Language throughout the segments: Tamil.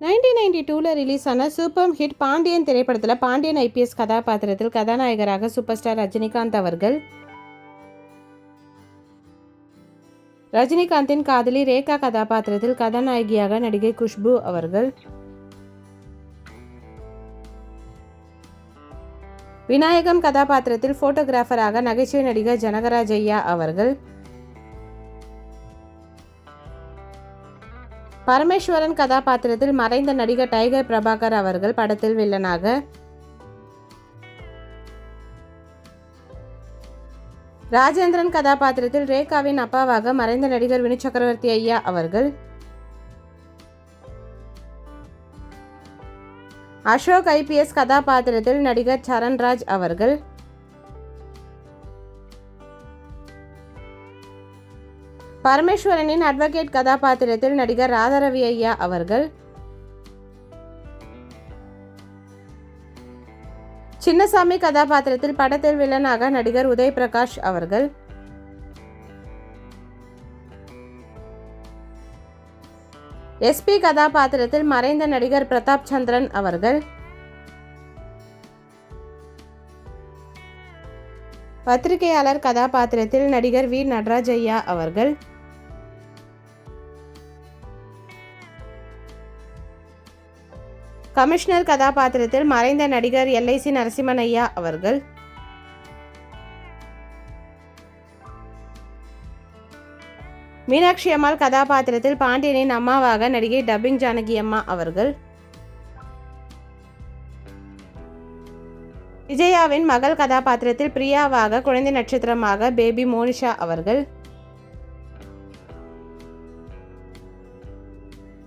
1992 ரிலீஸ் ஆன சூப்பர் ஹிட் பாண்டியன் திரைப்படத்தில் பாண்டியன் ஐபிஎஸ் கதாபாத்திரத்தில் கதாநாயகராக சூப்பர் ஸ்டார் ரஜினிகாந்த் அவர்கள், ரஜினிகாந்தின் காதலி ரேகா கதாபாத்திரத்தில் கதாநாயகியாக நடிகை குஷ்பு அவர்கள், விநாயகம் கதாபாத்திரத்தில் போட்டோகிராஃபராக நகைச்சுவை நடிகர் ஜனகராஜ் ஐயா அவர்கள், பரமேஸ்வரன் கதாபாத்திரத்தில் மறைந்த நடிகர் டைகர் பிரபாகர் அவர்கள் படத்தில் வில்லனாக, ராஜேந்திரன் கதாபாத்திரத்தில் ரேகாவின் அப்பாவாக மறைந்த நடிகர் வினு சக்கரவர்த்தி ஐயா அவர்கள், அசோக் ஐபிஎஸ் கதாபாத்திரத்தில் நடிகர் சரண்ராஜ் அவர்கள், பரமேஸ்வரனின் அட்வொகேட் கதாபாத்திரத்தில் நடிகர் ராதாரவி ஐயா அவர்கள், சின்னசாமி கதாபாத்திரத்தில் படத்தில் வில்லனாக நடிகர் உதய் பிரகாஷ் அவர்கள், எஸ்பி கதாபாத்திரத்தில் மறைந்த நடிகர் பிரதாப் சந்திரன் அவர்கள், பத்திரிகையாளர் கதாபாத்திரத்தில் நடிகர் வி நடராஜ் ஐயா அவர்கள், கமிஷனர் கதாபாத்திரத்தில் மறைந்த நடிகர் எல்ஐசி நரசிம்மன் ஐயா அவர்கள், மீனாட்சி அம்மாள் கதாபாத்திரத்தில் பாண்டியனின் அம்மாவாக நடிகை டப்பிங் ஜானகி அம்மா அவர்கள், விஜயாவின் மகள் கதாபாத்திரத்தில் பிரியாவாக குழந்தை நட்சத்திரமாக பேபி மோனிஷா அவர்கள்,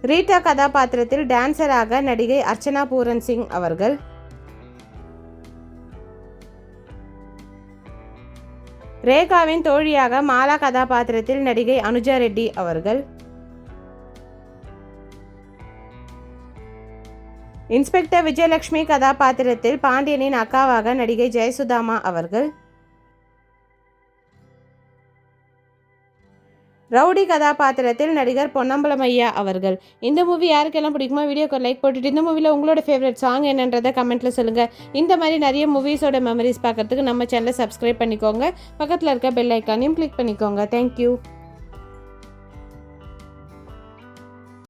ரீட்டா கதாபாத்திரத்தில் டான்சராக நடிகை அர்ச்சனா பூரன் சிங் அவர்கள், ரேகாவின் தோழியாக மாலா கதாபாத்திரத்தில் நடிகை அனுஜா ரெட்டி அவர்கள், இன்ஸ்பெக்டர் விஜயலட்சுமி கதாபாத்திரத்தில் பாண்டியனின் அக்காவாக நடிகை ஜெயசுதாமா அவர்கள், ரவுடி கதாபாத்திரத்தில் நடிகர் பொன்னம்பலம் ஐயா அவர்கள். இந்த மூவி யாருக்கெல்லாம் பிடிக்குமோ வீடியோக்கு லைக் போட்டுட்டு இந்த மூவியில் உங்களோட ஃபேவரட் சாங் என்னன்றதை கமெண்ட்டில் சொல்லுங்கள். இந்த மாதிரி நிறைய மூவிஸோட மெமரிஸ் பார்க்கறதுக்கு நம்ம சேனலை சப்ஸ்கிரைப் பண்ணிக்கோங்க. பக்கத்தில் இருக்க பெல் ஐக்கானையும் கிளிக் பண்ணிக்கோங்க. தேங்க்யூ.